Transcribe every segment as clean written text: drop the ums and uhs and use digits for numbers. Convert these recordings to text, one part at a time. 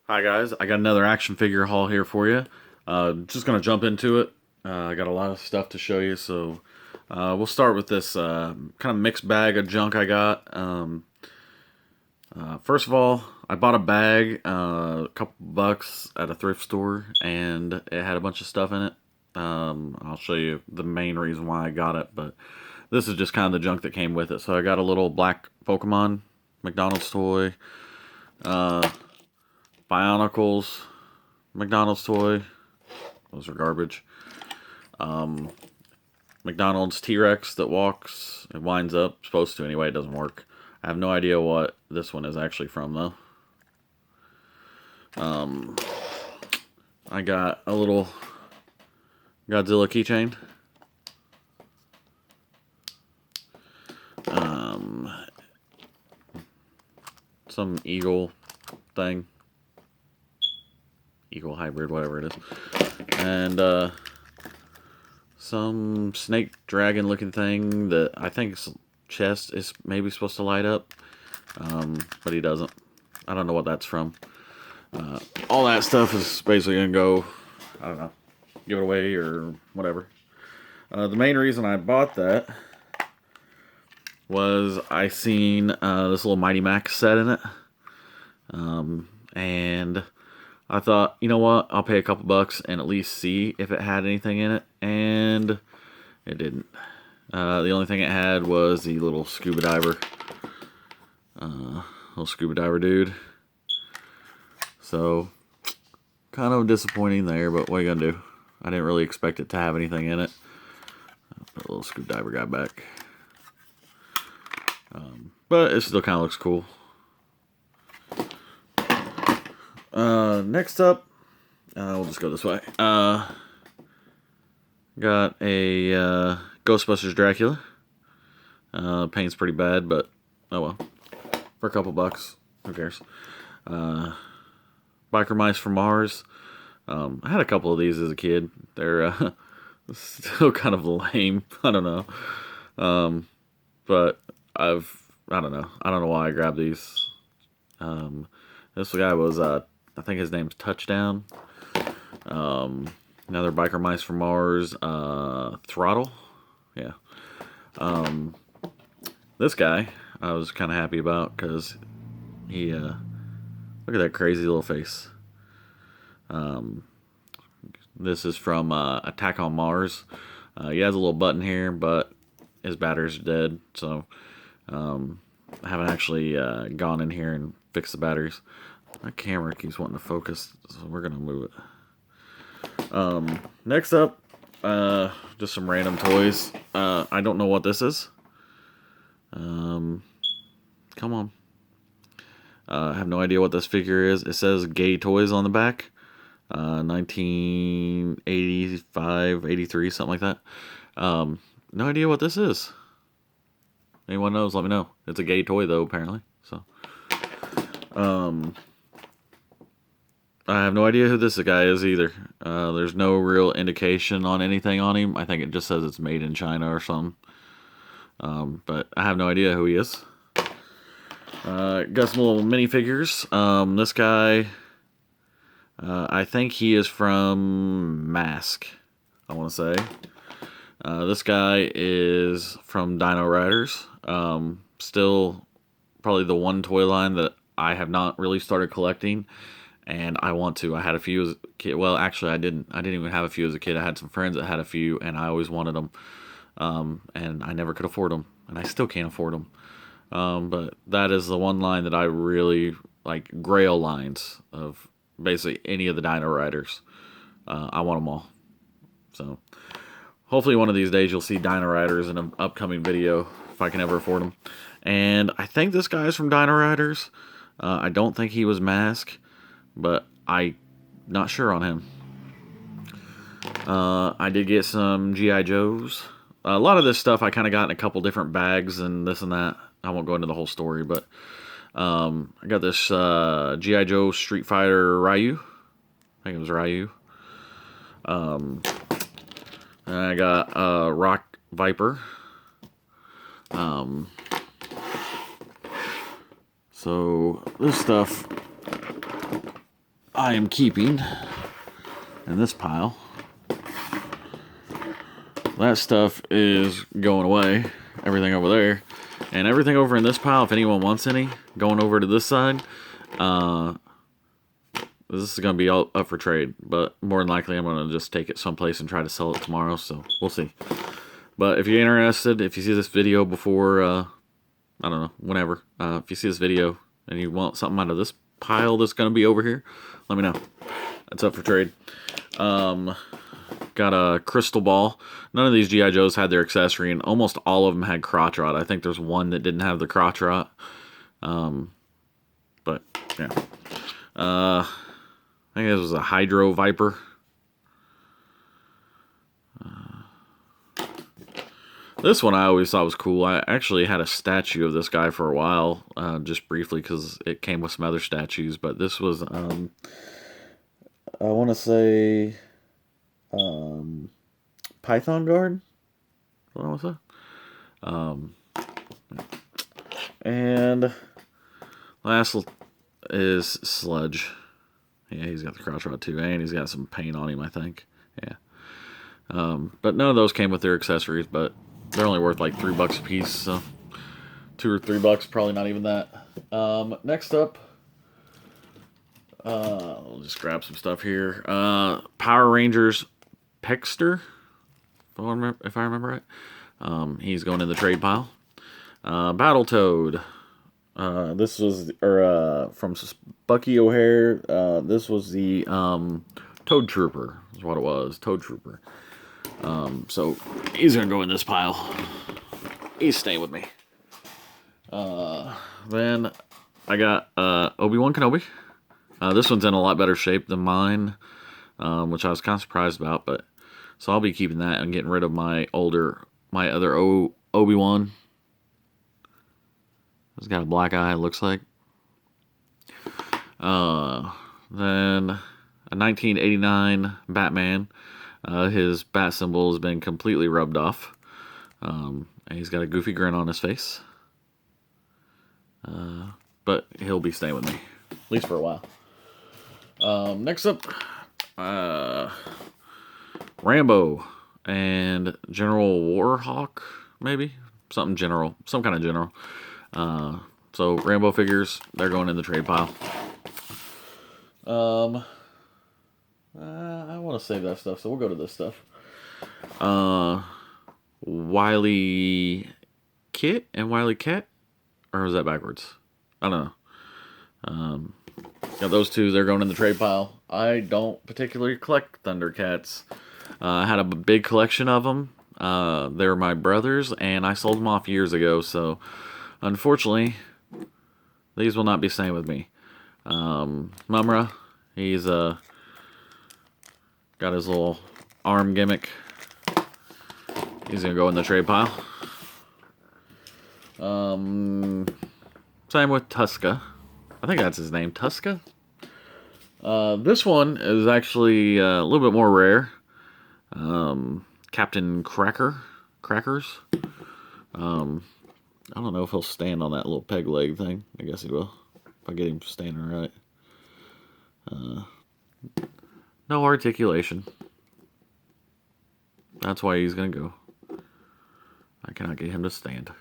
Hi guys, I got another action figure haul here for you. Just gonna jump into it. I got a lot of stuff to show you, so we'll start with this kind of mixed bag of junk I got. First of all, I bought a bag, a couple bucks at a thrift store, and it had a bunch of stuff in it. I'll show you the main reason why I got it, but this is just kind of the junk that came with it. So I got a little black Pokemon McDonald's toy. Bionicles, McDonald's toy. Those are garbage. McDonald's T-Rex that walks. It winds up. Supposed to anyway. It doesn't work. I have no idea what this one is actually from though. I got a little Godzilla keychain. Some eagle thing. Eagle hybrid, whatever it is. And some snake dragon looking thing that I think his chest is maybe supposed to light up, but he doesn't. I don't know what that's from. All that stuff is basically gonna go, I don't know, give it away or whatever. The main reason I bought that was I seen this little Mighty Max set in it, and I thought, you know what, I'll pay a couple bucks and at least see if it had anything in it, and it didn't. The only thing it had was the little scuba diver. Little scuba diver dude. So, kind of disappointing there, but what are you gonna do? I didn't really expect it to have anything in it. I'll put a little scuba diver guy back. But it still kind of looks cool. Next up, we'll just go this way. Got a Ghostbusters Dracula. Paint's pretty bad, but oh well. For a couple bucks, who cares? Biker Mice from Mars. I had a couple of these as a kid. They're still kind of lame. I don't know. But I don't know. I don't know why I grabbed these. This guy was, I think his name's Touchdown. Another Biker Mice from Mars, Throttle. Yeah. This guy I was kind of happy about because he, look at that crazy little face. This is from Attack on Mars. He has a little button here, but his batteries are dead, so I haven't actually gone in here and fixed the batteries. My camera keeps wanting to focus, so we're gonna move it. Next up, just some random toys. I don't know what this is. Come on. I have no idea what this figure is. It says Gay Toys on the back. 1985, 83, something like that. No idea what this is. Anyone knows, let me know. It's a gay toy, though, apparently. So, I have no idea who this guy is either. There's no real indication on anything on him. I think it just says it's made in China or something. But I have no idea who he is. Got some little minifigures. This guy, I think he is from Mask, I want to say. This guy is from Dino Riders. Still probably the one toy line that I have not really started collecting, and I want to. I had a few as a kid. Well, actually, I didn't. I didn't even have a few as a kid. I had some friends that had a few, and I always wanted them, and I never could afford them, and I still can't afford them. But that is the one line that I really like. Grail lines of basically any of the Dino Riders. I want them all. So hopefully one of these days you'll see Dino Riders in an upcoming video if I can ever afford them. And I think this guy's from Dino Riders. I don't think he was Mask, but I'm not sure on him. I did get some G.I. Joes. A lot of this stuff I kind of got in a couple different bags and this and that. I won't go into the whole story, but I got this G.I. Joe Street Fighter Ryu. I think it was Ryu. And I got Rock Viper. So this stuff I am keeping in this pile. That stuff is going away. Everything over there. And everything over in this pile, if anyone wants any, going over to this side, this is going to be all up for trade. But more than likely, I'm going to just take it someplace and try to sell it tomorrow. So, we'll see. But if you're interested, if you see this video before, I don't know, whenever. If you see this video and you want something out of this pile that's going to be over here, let me know. That's up for trade. Got a crystal ball. None of these G.I. Joes had their accessory, and almost all of them had crotch rot. I think there's one that didn't have the crotch rot. But, yeah. I think this was a Hydro Viper. This one I always thought was cool. I actually had a statue of this guy for a while, just briefly, because it came with some other statues. But this was, I want to say, Python Guard? What was that? And last is Sludge. Yeah, he's got the crotch rod too, and he's got some paint on him, I think. Yeah. But none of those came with their accessories, but they're only worth like $3 a piece, so $2 or $3, probably not even that. Next up, we'll just grab some stuff here. Power Rangers Pexter, if I remember right. He's going in the trade pile. Battletoad. This was from Bucky O'Hare. This was the Toad Trooper, is what it was. Toad Trooper. So he's gonna go in this pile. He's staying with me. Then I got Obi-Wan Kenobi. This one's in a lot better shape than mine, which I was kind of surprised about. But so I'll be keeping that and getting rid of my other Obi-Wan. He's got a black eye, it looks like. Then a 1989 Batman. His bat symbol has been completely rubbed off. And he's got a goofy grin on his face. But he'll be staying with me, at least for a while. Next up, Rambo and General Warhawk, maybe? Some kind of general. So Rambo figures, they're going in the trade pile. I want to save that stuff, so we'll go to this stuff. Wily Kit and Wily Cat? Or is that backwards? I don't know. Got those two, they're going in the trade pile. I don't particularly collect ThunderCats. I had a big collection of them. They were my brother's, and I sold them off years ago, so unfortunately, these will not be staying with me. Mumra, he's got his little arm gimmick. He's gonna go in the trade pile. Same with Tuska. I think that's his name, Tuska. This one is actually a little bit more rare. Captain Crackers. I don't know if he'll stand on that little peg leg thing. I guess he will, if I get him standing right. No articulation. That's why he's gonna go. I cannot get him to stand.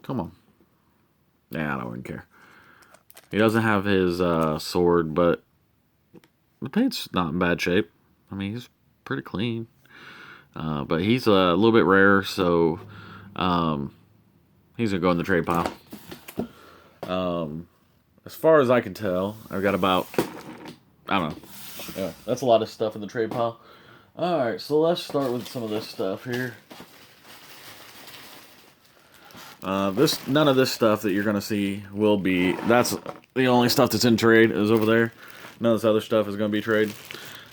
Come on. Yeah, I wouldn't care. He doesn't have his sword, but the paint's not in bad shape. I mean, he's pretty clean. But he's a little bit rare, so he's going to go in the trade pile. As far as I can tell, I've got about, I don't know. Yeah, that's a lot of stuff in the trade pile. Alright, so let's start with some of this stuff here. None of this stuff that you're going to see will be, that's the only stuff that's in trade is over there. None of this other stuff is going to be trade.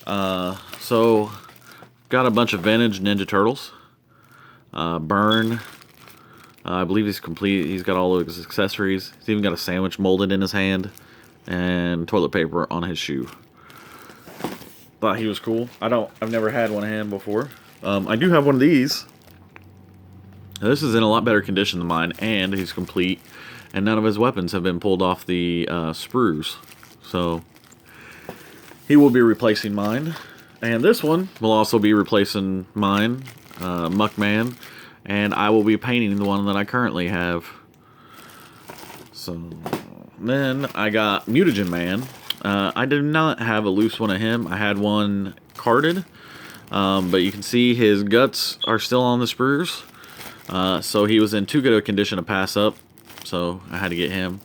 So, got a bunch of vintage Ninja Turtles. Burn. I believe he's complete. He's got all of his accessories. He's even got a sandwich molded in his hand. And toilet paper on his shoe. Thought he was cool. I've never had one of him before. I do have one of these. This is in a lot better condition than mine. And he's complete. and none of his weapons have been pulled off the sprues. So he will be replacing mine. And this one will also be replacing mine, Muckman. And I will be painting the one that I currently have. So then I got Mutagen Man. I did not have a loose one of him. I had one carded. But you can see his guts are still on the sprues. So he was in too good a condition to pass up. So I had to get him.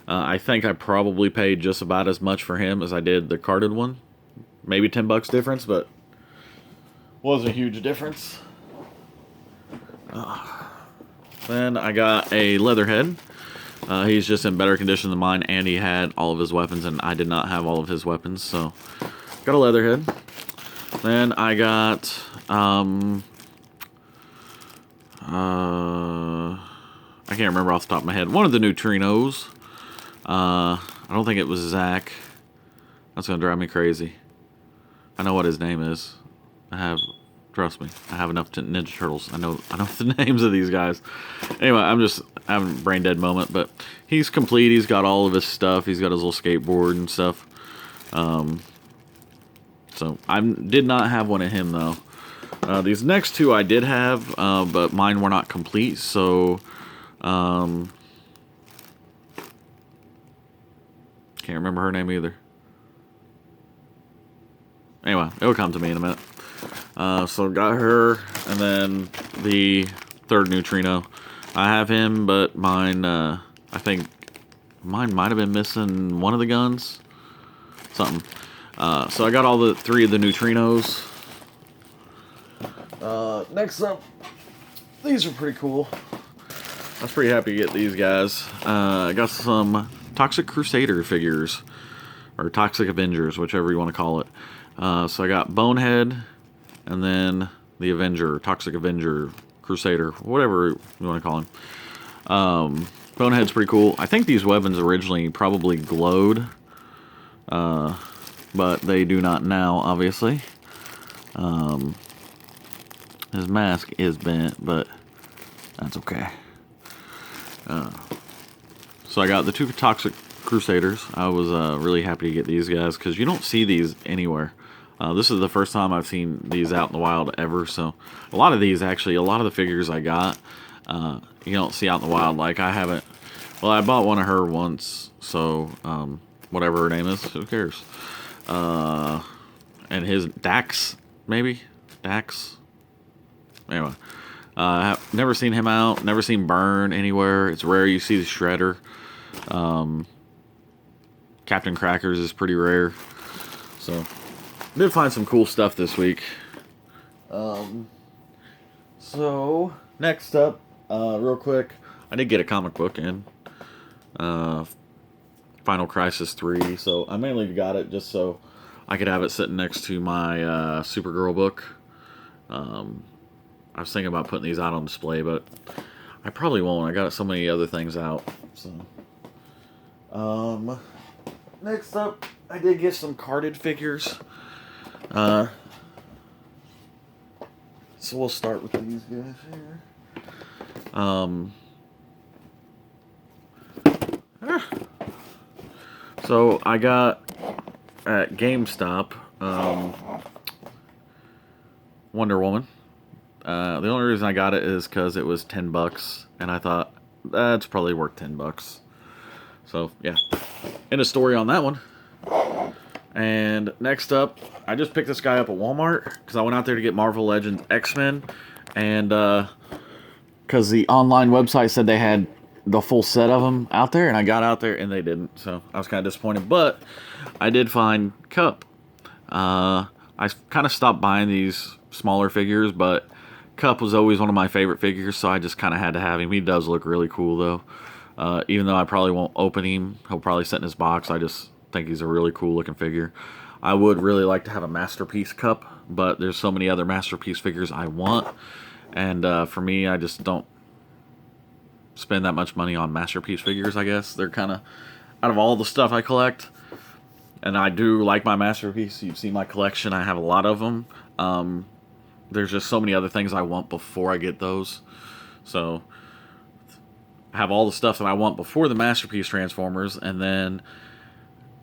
I think I probably paid just about as much for him as I did the carded one. Maybe $10 difference, but was a huge difference. Then I got a Leatherhead. He's just in better condition than mine, and he had all of his weapons, and I did not have all of his weapons, so got a Leatherhead. Then I got I can't remember off the top of my head. One of the neutrinos. I don't think it was Zach. That's gonna drive me crazy. I know what his name is. Trust me, I have enough Ninja Turtles. I know the names of these guys. Anyway, I'm just having a brain dead moment, but he's complete. He's got all of his stuff. He's got his little skateboard and stuff. So I did not have one of him though. These next two I did have, but mine were not complete. So can't remember her name either. Anyway, it'll come to me in a minute. So got her, and then the third neutrino. I have him, but mine, I think mine might have been missing one of the guns. Something. So I got all the three of the neutrinos. Next up, these are pretty cool. I was pretty happy to get these guys. I got some Toxic Crusader figures, or Toxic Avengers, whichever you want to call it. So I got Bonehead, and then the Avenger, Toxic Avenger, Crusader, whatever you want to call him. Bonehead's pretty cool. I think these weapons originally probably glowed, but they do not now, obviously. His mask is bent, but that's okay. So I got the two Toxic Crusaders. I was really happy to get these guys because you don't see these anywhere. This is the first time I've seen these out in the wild ever. So a lot of these, actually, a lot of the figures I got, you don't see out in the wild. Like I haven't. Well, I bought one of her once, so whatever her name is, who cares? And his Dax, maybe Dax. Anyway, I've never seen him out. Never seen Burn anywhere. It's rare you see the Shredder. Captain Crackers is pretty rare. So did find some cool stuff this week. So next up, real quick, I did get a comic book in Final Crisis 3. So I mainly got it just so I could have it sitting next to my Supergirl book. I was thinking about putting these out on display, but I probably won't. I got so many other things out. So, next up, I did get some carded figures. So we'll start with these guys here. So I got at GameStop Wonder Woman. The only reason I got it is because it was $10, and I thought that's probably worth $10. So yeah, end of story on that one. And next up, I just picked this guy up at Walmart because I went out there to get Marvel Legends X-Men, and because the online website said they had the full set of them out there, and I got out there and they didn't. So I was kind of disappointed, but I did find Cup. I kind of stopped buying these smaller figures, but Cup was always one of my favorite figures, so I just kind of had to have him. He does look really cool, though. Even though I probably won't open him, he'll probably sit in his box. I just think he's a really cool looking figure. I would really like to have a Masterpiece Cup, but there's so many other Masterpiece figures I want, and for me, I just don't spend that much money on Masterpiece figures, I guess. They're kind of, out of all the stuff I collect, and I do like my Masterpiece. You've seen my collection. I have a lot of them. There's just so many other things I want before I get those. So have all the stuff that I want before the Masterpiece Transformers, and then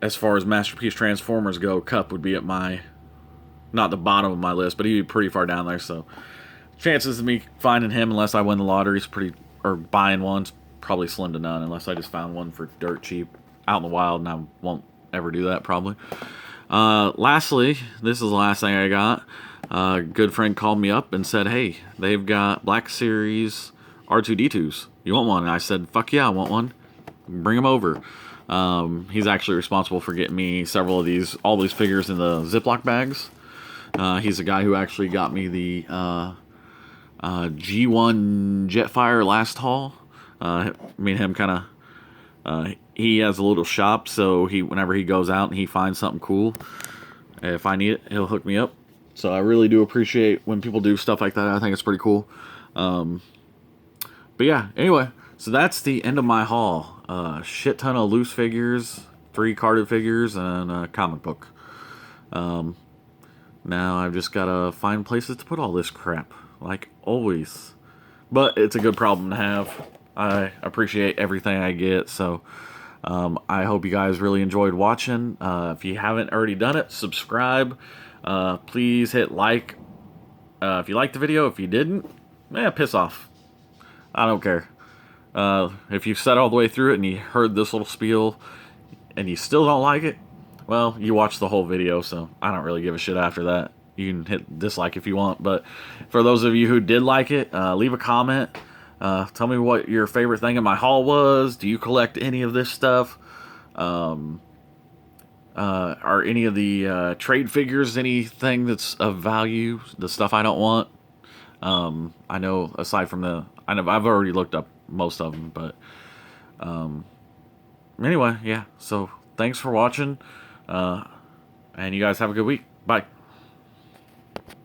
as far as Masterpiece Transformers go, Cup would be at my, not the bottom of my list, but he'd be pretty far down there. So chances of me finding him unless I win the lottery is pretty, or buying one's probably slim to none, unless I just found one for dirt cheap out in the wild, and I won't ever do that probably. Lastly, this is the last thing I got. A good friend called me up and said, hey, they've got Black Series R2-D2s. You want one? And I said, fuck yeah, I want one. Bring them over. He's actually responsible for getting me several of these, all these figures in the Ziploc bags. He's the guy who actually got me the G1 Jetfire last haul. Me and him kind of, he has a little shop, so whenever he goes out and he finds something cool, if I need it, he'll hook me up. So I really do appreciate when people do stuff like that. I think it's pretty cool. But yeah, anyway, so that's the end of my haul. Shit ton of loose figures, 3 carded figures, and a comic book. Now I've just got to find places to put all this crap, like always. But it's a good problem to have. I appreciate everything I get, so I hope you guys really enjoyed watching. If you haven't already done it, subscribe. Please hit like if you liked the video. If you didn't, piss off. I don't care. If you've sat all the way through it and you heard this little spiel and you still don't like it, well, you watched the whole video, so I don't really give a shit after that. You can hit dislike if you want, but for those of you who did like it, leave a comment. Tell me what your favorite thing in my haul was. Do you collect any of this stuff? Are any of the trade figures anything that's of value? The stuff I don't want? I know aside from I've already looked up most of them, but anyway, yeah. So thanks for watching, and you guys have a good week. Bye.